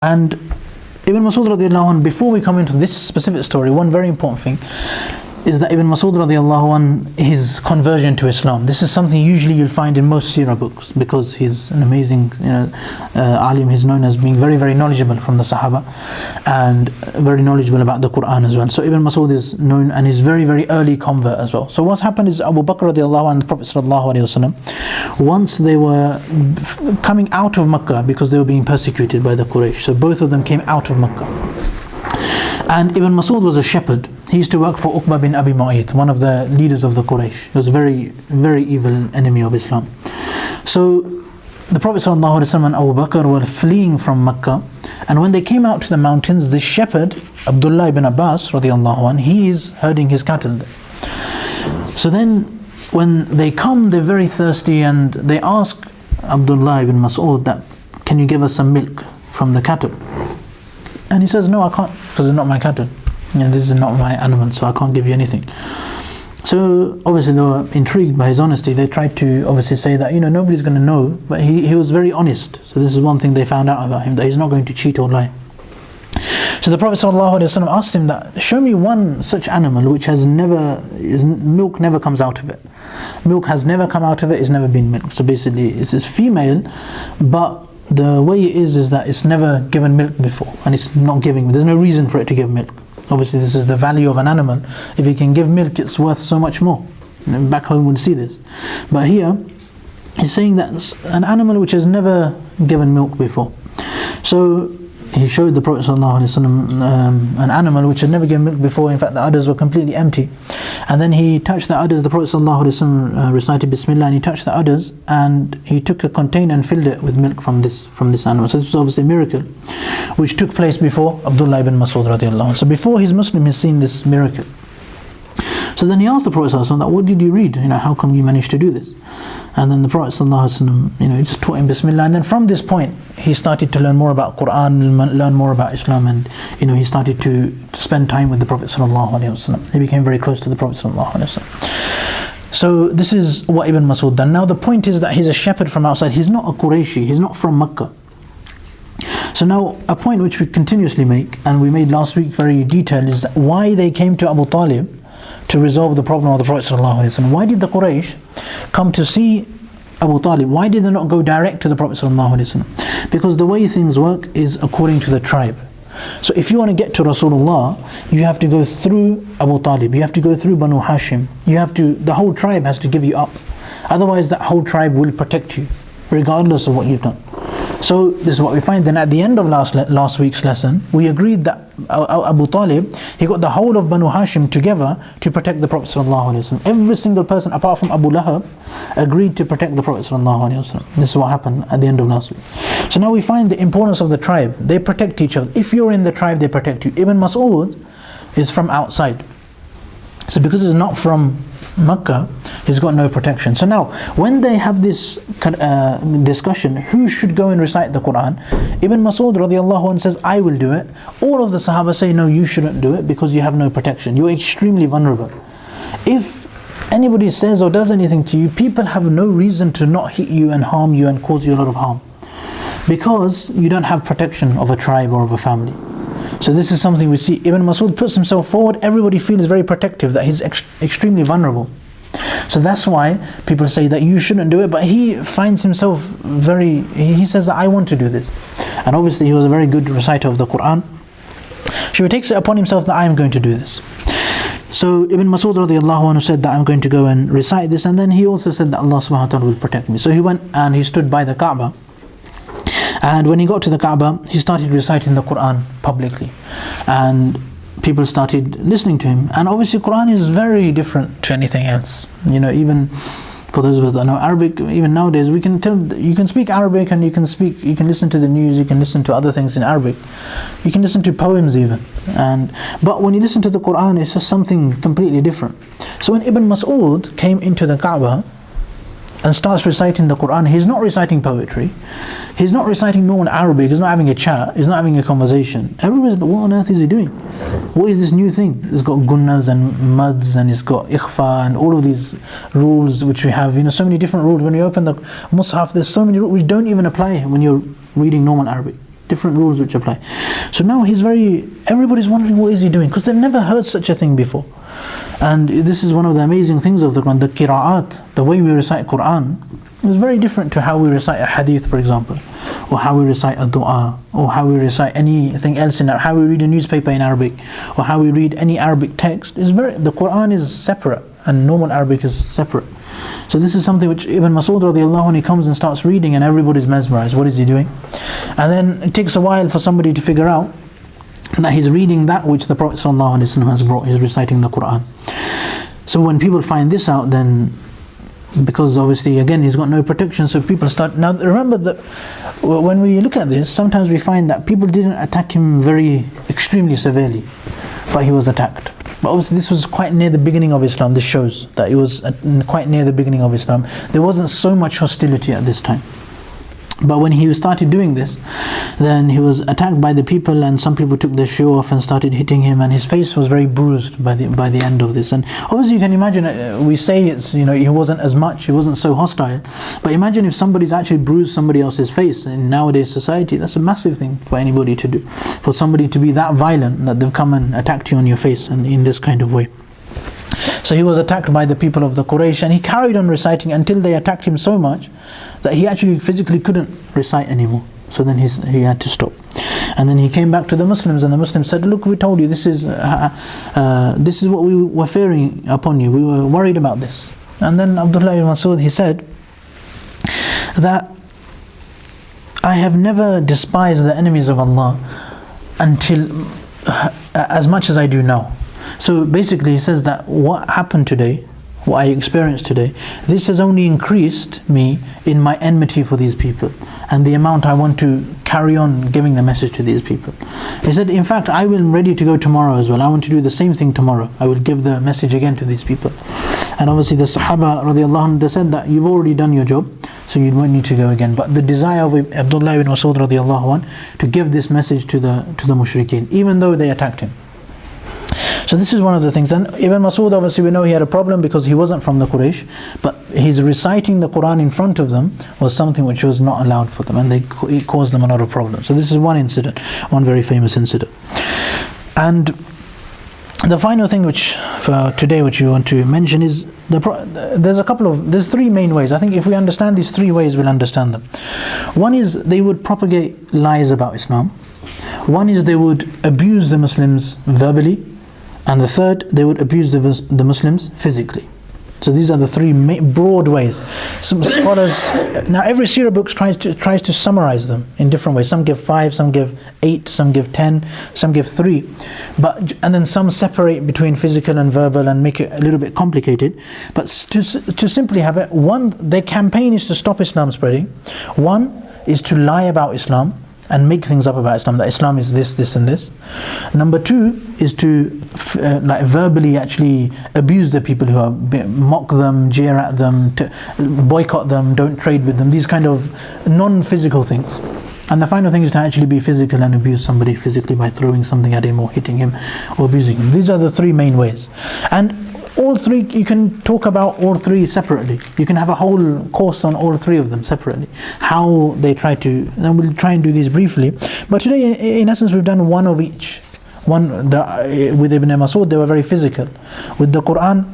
And Ibn Mas'ud radiallahu anh, before we come into this specific story, one very important thing is that Ibn Mas'ud radiallahu anh, his conversion to Islam. This is something usually you'll find in most Seerah books, because he's an amazing alim. He's known as being very, very knowledgeable from the Sahaba, and very knowledgeable about the Quran as well. So Ibn Mas'ud is known, and he's very, very early convert as well. So what's happened is Abu Bakr radiallahu anh and the Prophet sallallahu alaihi wasallam, once they were coming out of Makkah, because they were being persecuted by the Quraysh, so both of them came out of Makkah. And Ibn Mas'ud was a shepherd. He used to work for Uqba bin Abi Mu'ayt, one of the leaders of the Quraysh. He was a very, very evil enemy of Islam. So the Prophet ﷺ and Abu Bakr were fleeing from Makkah, and when they came out to the mountains, the shepherd, Abdullah ibn Abbas radiallahu anh, he is herding his cattle there. So then when they come, they're very thirsty, and they ask Abdullah ibn Mas'ud that, can you give us some milk from the cattle? And he says, no, I can't, because they're not my cattle. This is not my animal, so I can't give you anything. So obviously they were intrigued by his honesty. They tried to obviously say that, nobody's going to know, but he was very honest. So this is one thing they found out about him, that he's not going to cheat or lie. So the Prophet ﷺ asked him that, show me one such animal which has milk never comes out of it. Milk has never come out of it, it's never been milk. So basically it's female, but the way it is that it's never given milk before, and it's not giving, there's no reason for it to give milk. Obviously this is the value of an animal. If it can give milk, it's worth so much more. Back home we'll see this. But here, he's saying that it's an animal which has never given milk before. So he showed the Prophet ﷺ an animal which had never given milk before. In fact, the udders were completely empty. And then he touched the udders. The Prophet ﷺ recited Bismillah, and he touched the udders, and he took a container and filled it with milk from this animal. So this was obviously a miracle which took place before Abdullah ibn Mas'ud radiallahu anh. So before he's Muslim, he's seen this miracle. So then he asked the Prophet ﷺ, what did you read? How come you managed to do this? And then the Prophet ﷺ, he just taught him Bismillah. And then from this point, he started to learn more about Quran, learn more about Islam, and he started to spend time with the Prophet ﷺ. He became very close to the Prophet ﷺ. So this is what Ibn Mas'ud done. Now the point is that he's a shepherd from outside. He's not a Qurayshi. He's not from Makkah. So now a point which we continuously make, and we made last week very detailed, is why they came to Abu Talib to resolve the problem of the Prophet ﷺ. Why did the Quraysh come to see Abu Talib? Why did they not go direct to the Prophet ﷺ? Because the way things work is according to the tribe. So if you want to get to Rasulullah, you have to go through Abu Talib, you have to go through Banu Hashim, the whole tribe has to give you up. Otherwise that whole tribe will protect you, regardless of what you've done. So this is what we find. Then at the end of last week's lesson, we agreed that Abu Talib, he got the whole of Banu Hashim together to protect the Prophet ﷺ. Every single person apart from Abu Lahab agreed to protect the Prophet ﷺ. This is what happened at the end of last week. So now we find the importance of the tribe. They protect each other. If you're in the tribe, they protect you. Ibn Mas'ud is from outside. So because he's not from Makkah, he's got no protection. So now, when they have this discussion, who should go and recite the Quran? Ibn Mas'ud radiallahu anh says, I will do it. All of the Sahaba say, no, you shouldn't do it because you have no protection. You're extremely vulnerable. If anybody says or does anything to you, people have no reason to not hit you and harm you and cause you a lot of harm, because you don't have protection of a tribe or of a family. So this is something we see. Ibn Mas'ud puts himself forward. Everybody feels very protective, that he's extremely vulnerable. So that's why people say that you shouldn't do it, but he finds himself he says that I want to do this. And obviously he was a very good reciter of the Quran. So he takes it upon himself that I am going to do this. So Ibn Mas'ud radiallahu anhu said that I'm going to go and recite this, and then he also said that Allah subhanahu wa ta'ala will protect me. So he went and he stood by the Kaaba. And when he got to the Kaaba, he started reciting the Quran publicly, and people started listening to him. And obviously Quran is very different to anything else. Even for those of us that know Arabic, even nowadays you can speak Arabic, and you can listen to the news, you can listen to other things in Arabic, you can listen to poems even. But when you listen to the Quran, it's just something completely different. So when Ibn Mas'ud came into the Kaaba and starts reciting the Quran, he's not reciting poetry, he's not reciting normal Arabic, he's not having a chat, he's not having a conversation. Everybody's like, what on earth is he doing? What is this new thing? It's got gunnas and mads, and it's got ikhfa, and all of these rules which we have, so many different rules. When you open the Mus'haf, there's so many rules which don't even apply when you're reading normal Arabic. different rules which apply. So now everybody's wondering what is he doing, because they've never heard such a thing before. And this is one of the amazing things of the Quran, the qira'at, the way we recite Quran is very different to how we recite a hadith, for example, or how we recite a dua, or how we recite anything else how we read a newspaper in Arabic, or how we read any Arabic text. The Quran is separate, and normal Arabic is separate. So this is something which Ibn Mas'ud radiallahu anhu, he comes and starts reading, and everybody's mesmerized. What is he doing? And then it takes a while for somebody to figure out that he's reading that which the Prophet sallallahu alaihi wasallam has brought. He's reciting the Quran. So when people find this out, then, because obviously again he's got no protection, so people start. Now remember that when we look at this, sometimes we find that people didn't attack him very extremely severely, but he was attacked. But obviously this was quite near the beginning of Islam. This shows that it was quite near the beginning of Islam. There wasn't so much hostility at this time. But when he started doing this, then he was attacked by the people, and some people took their shoe off and started hitting him, and his face was very bruised by the end of this. And obviously you can imagine, we say it's, he wasn't as much, he wasn't so hostile, but imagine if somebody's actually bruised somebody else's face in nowadays society. That's a massive thing for anybody to do, for somebody to be that violent that they've come and attacked you on your face and in this kind of way. So he was attacked by the people of the Quraysh, and he carried on reciting until they attacked him so much that he actually physically couldn't recite anymore. So then he had to stop. And then he came back to the Muslims, and the Muslims said, look, we told you, this is what we were fearing upon you. We were worried about this. And then Abdullah ibn Mas'ud, he said that I have never despised the enemies of Allah until as much as I do now. So basically he says that what happened today, what I experienced today, this has only increased me in my enmity for these people and the amount I want to carry on giving the message to these people. He said, in fact, I will ready to go tomorrow as well. I want to do the same thing tomorrow. I will give the message again to these people. And obviously the Sahaba radiallahu anhu, they said that you've already done your job, so you won't need to go again. But the desire of Abdullah ibn Mas'ud radiallahu anhu to give this message to the mushrikeen, even though they attacked him. So this is one of the things. And Ibn Mas'ud, obviously we know he had a problem because he wasn't from the Quraysh, but his reciting the Quran in front of them was something which was not allowed for them, and it caused them a lot of problems. So this is one incident, one very famous incident. And the final thing which for today which you want to mention is there's three main ways. I think if we understand these three ways, we'll understand them. One is they would propagate lies about Islam. One is they would abuse the Muslims verbally. And the third, they would abuse the Muslims physically. So these are the three broad ways. Some scholars, now every Seerah book tries to summarize them in different ways. Some give 5, some give 8, some give 10, some give 3. And then some separate between physical and verbal and make it a little bit complicated. But to simply have it, one, their campaign is to stop Islam spreading. One is to lie about Islam and make things up about Islam, that Islam is this, this and this. Number 2 is to verbally actually abuse the people who are, mock them, jeer at them, to boycott them, don't trade with them, these kind of non-physical things. And the final thing is to actually be physical and abuse somebody physically by throwing something at him or hitting him or abusing him. These are the three main ways. And all three, you can talk about all three separately. You can have a whole course on all three of them separately. How they try to, and we'll try and do these briefly. But today, in essence, we've done one of each. With Ibn Mas'ud, they were very physical. With the Quran,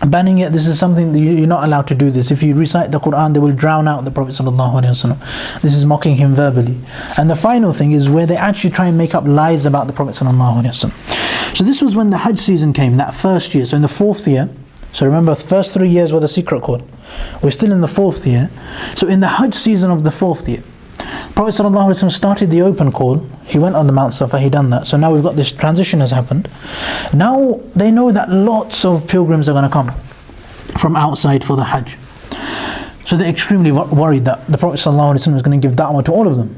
banning it, this is something that you're not allowed to do this. If you recite the Quran, they will drown out the Prophet ﷺ. This is mocking him verbally. And the final thing is where they actually try and make up lies about the Prophet ﷺ. So this was when the Hajj season came, that first year. So in the 4th year, so remember the first 3 years were the secret call. We're still in the 4th year. So in the Hajj season of the 4th year, Prophet ﷺ started the open call. He went on the Mount Safa, he done that. So now we've got this transition has happened. Now they know that lots of pilgrims are going to come from outside for the Hajj. So they're extremely worried that the Prophet ﷺ is going to give da'wah to all of them.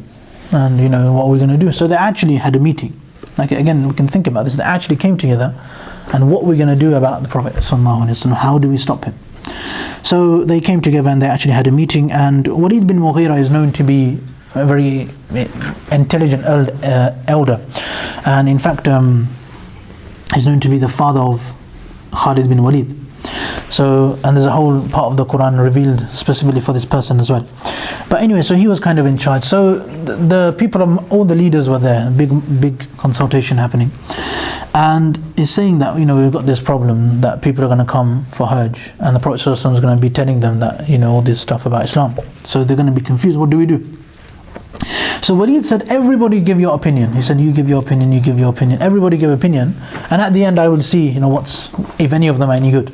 And what are we going to do? So they actually had a meeting. Like again, we can think about this. They actually came together, and what we're going to do about the Prophet ﷺ, how do we stop him? So they came together and they actually had a meeting. And Walid bin Mughira is known to be a very intelligent elder, and in fact, he's known to be the father of Khalid bin Walid. So, and there's a whole part of the Quran revealed specifically for this person as well. But anyway, so he was kind of in charge. So the people, all the leaders were there, big consultation happening. And he's saying that, we've got this problem that people are going to come for Hajj, and the Prophet ﷺ is going to be telling them that, all this stuff about Islam. So they're going to be confused. What do we do? So Walid said, everybody give your opinion. He said, you give your opinion, you give your opinion. Everybody give opinion. And at the end I will see, if any of them are any good.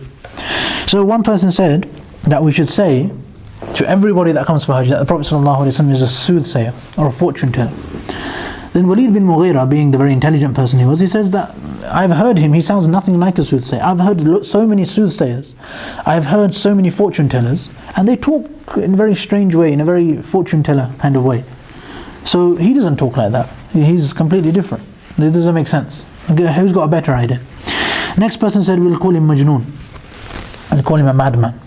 So one person said that we should say to everybody that comes for Hajj that the Prophet ﷺ is a soothsayer or a fortune teller. Then Walid bin Mughira, being the very intelligent person he says that I've heard him, he sounds nothing like a soothsayer. I've heard so many soothsayers, I've heard so many fortune tellers, and they talk in a very strange way, in a very fortune teller kind of way. So he doesn't talk like that. He's completely different. It doesn't make sense. Who's got a better idea? Next person said, we'll call him Majnoon. We'll call him a madman.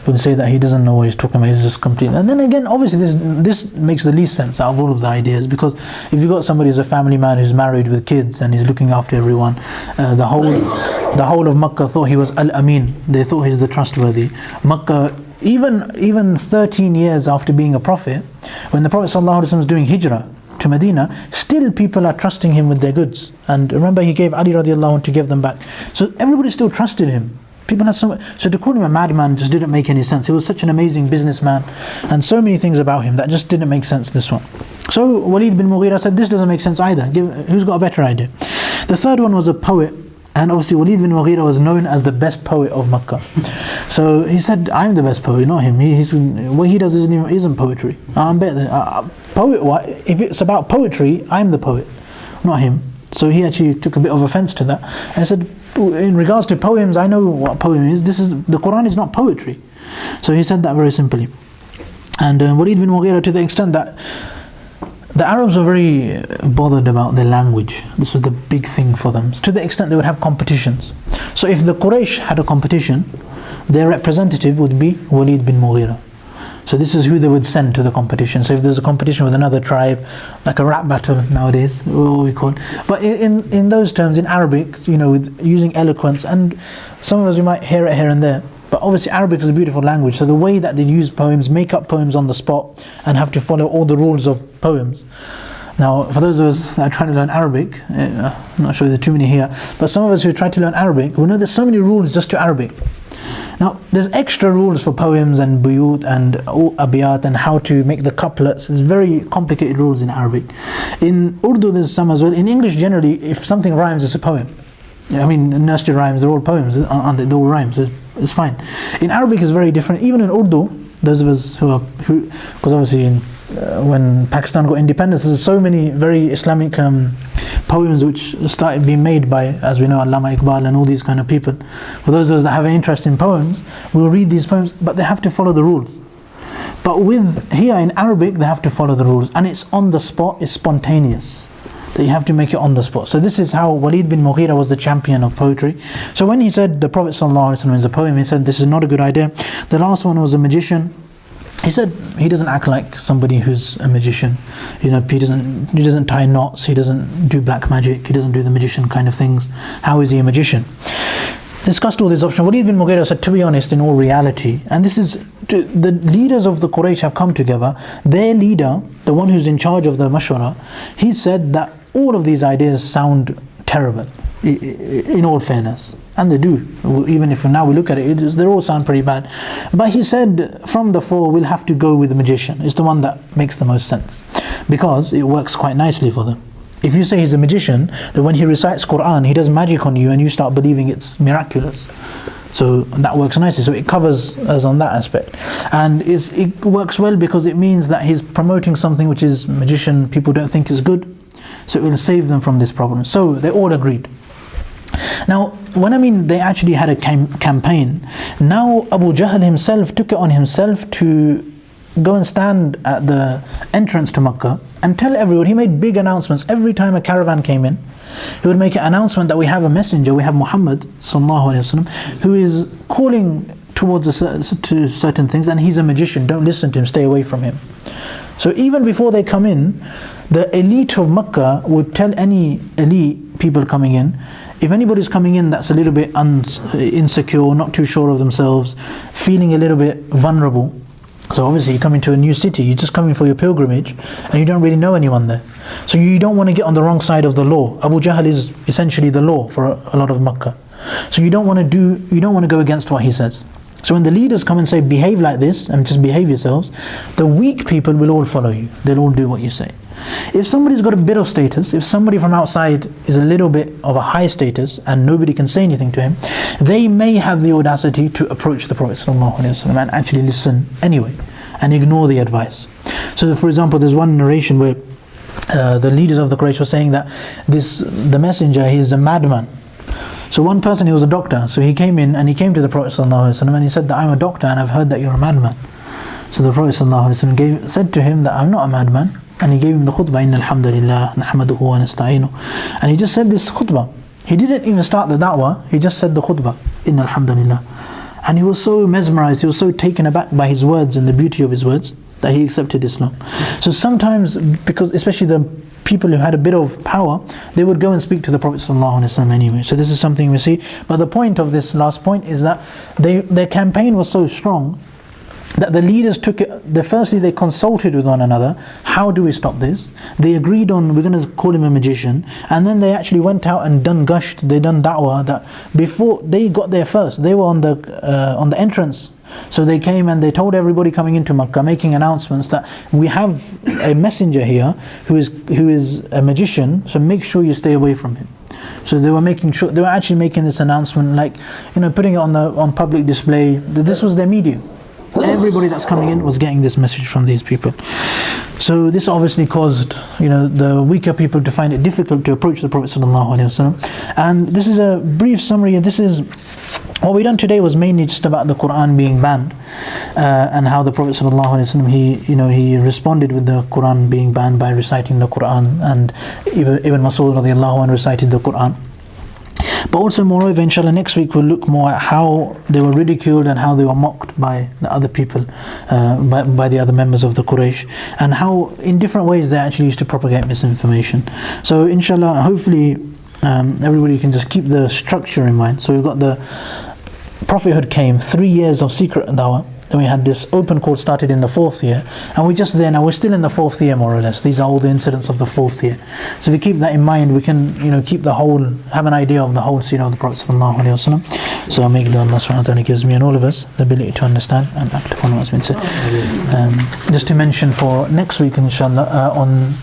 We'll say that he doesn't know what he's talking about, he's just complete. And then again, obviously this makes the least sense out of all of the ideas, because if you've got somebody who's a family man who's married with kids and he's looking after everyone, the whole of Makkah thought he was Al-Amin. They thought he's the trustworthy. Makkah, even 13 years after being a prophet, when the Prophet ﷺ was doing hijrah to Medina, still people are trusting him with their goods. And remember, he gave Ali radiallahu anhu to give them back. So everybody still trusted him. People had so to call him a madman just didn't make any sense. He was such an amazing businessman, and so many things about him that just didn't make sense, this one. So Walid bin Mughira said, this doesn't make sense either. Who's got a better idea? The third one was a poet, and obviously Walid bin Mughira was known as the best poet of Makkah. So he said, I'm the best poet, not him. What he does isn't poetry. I'm better than poet. If it's about poetry, I'm the poet, not him. So he actually took a bit of offense to that, and said, in regards to poems, I know what a poem is. The Quran is not poetry. So he said that very simply. And Walid bin Mughira, to the extent that the Arabs were very bothered about their language. This was the big thing for them, to the extent they would have competitions. So if the Quraysh had a competition, their representative would be Walid bin Mughira. So this is who they would send to the competition. So if there's a competition with another tribe, like a rap battle nowadays, what we call it. But in those terms, in Arabic, with using eloquence, and some of us, we might hear it here and there, but obviously Arabic is a beautiful language. So the way that they use poems, make up poems on the spot, and have to follow all the rules of poems. Now, for those of us that are trying to learn Arabic, I'm not sure there are too many here, but some of us who try to learn Arabic, we know there's so many rules just to Arabic. Now, there's extra rules for poems and buyut and abiyat and how to make the couplets. There's very complicated rules in Arabic. In Urdu, there's some as well. In English, generally, if something rhymes, it's a poem. Nursery rhymes, they're all poems, aren't they? They're all rhymes, it's fine. In Arabic, it's very different. Even in Urdu, those of us because obviously when Pakistan got independence, there's so many very Islamic poems which started being made by, as we know, Allama Iqbal and all these kind of people. For those of us that have an interest in poems, we'll read these poems, but they have to follow the rules. But here in Arabic, they have to follow the rules, and it's on the spot, it's spontaneous. That you have to make it on the spot. So this is how Walid bin Mughira was the champion of poetry. So when he said the Prophet ﷺ is a poem, he said this is not a good idea. The last one was a magician. He said he doesn't act like somebody who's a magician. He doesn't tie knots, he doesn't do black magic, he doesn't do the magician kind of things. How is he a magician? Discussed all these options. Walid bin Mughira said, to be honest, in all reality, and this is, the leaders of the Quraysh have come together, their leader, the one who's in charge of the mashwara, he said that all of these ideas sound terrible, in all fairness. And they do. Even if now we look at it, they all sound pretty bad. But he said, from the four, we'll have to go with the magician. It's the one that makes the most sense, because it works quite nicely for them. If you say he's a magician, then when he recites Quran, he does magic on you and you start believing it's miraculous. So that works nicely. So it covers us on that aspect. And it works well because it means that he's promoting something which is magician, people don't think is good. So it will save them from this problem. So they all agreed. Now, when I mean they actually had a campaign, now Abu Jahl himself took it on himself to go and stand at the entrance to Makkah and tell everyone. He made big announcements. Every time a caravan came in, he would make an announcement that we have a messenger, we have Muhammad sallallahu alaihi wasallam, who is calling towards to certain things, and he's a magician, don't listen to him, stay away from him. So even before they come in, the elite of Makkah would tell any elite people coming in. If anybody's coming in that's a little bit insecure, not too sure of themselves, feeling a little bit vulnerable, so obviously you come into a new city, you're just coming for your pilgrimage, and you don't really know anyone there. So you don't want to get on the wrong side of the law. Abu Jahl is essentially the law for a lot of Makkah. So you don't want to go against what he says. So when the leaders come and say, behave like this and just behave yourselves, the weak people will all follow you. They'll all do what you say. If somebody's got a bit of status, if somebody from outside is a little bit of a high status and nobody can say anything to him, they may have the audacity to approach the Prophet ﷺ and actually listen anyway and ignore the advice. So for example, there's one narration where the leaders of the Quraysh were saying that the messenger, he's a madman. So one person, he was a doctor, so he came in and he came to the Prophet ﷺ and he said that I'm a doctor and I've heard that you're a madman. So the Prophet ﷺ said to him that I'm not a madman, and he gave him the khutbah, Inna alhamdulillah, nahmaduhu wa nasta'inu. And he just said this khutbah. He didn't even start the da'wah, he just said the khutbah, Inna alhamdulillah. And he was so mesmerized, he was so taken aback by his words and the beauty of his words, that he accepted Islam. So sometimes, because especially the people who had a bit of power, they would go and speak to the Prophet ﷺ anyway. So this is something we see. But the point of this last point is that their campaign was so strong that the leaders took it, firstly they consulted with one another, how do we stop this? They agreed on, we're going to call him a magician, and then they actually went out and done gasht, they done da'wah, that before they got there first, they were on the entrance. So they came and they told everybody coming into Makkah, making announcements that we have a messenger here who is a magician, so make sure you stay away from him. So they were making sure, they were actually making this announcement, like, putting it on public display. This was their media. Everybody that's coming in was getting this message from these people. So this obviously caused, the weaker people to find it difficult to approach the Prophet ﷺ. And this is a brief summary. This is what we done today was mainly just about the Quran being banned, and how the Prophet ﷺ he responded with the Quran being banned by reciting the Quran, and Ibn Mas'ud radiallahu anhu recited the Quran. But also, moreover, inshallah, next week we'll look more at how they were ridiculed and how they were mocked by the other people, by the other members of the Quraysh, and how in different ways they actually used to propagate misinformation. So inshallah, hopefully everybody can just keep the structure in mind. So we've got the prophethood came, 3 years of secret dawah. Then we had this open call started in the 4th year, and we're just there now. We're still in the 4th year, more or less. These are all the incidents of the 4th year. So if we keep that in mind, we can, keep have an idea of the whole seerah of the Prophet ﷺ. So I make the Allah subhanahu wa ta'ala gives me and all of us the ability to understand and act upon what's been said. Just to mention for next week, inshallah, on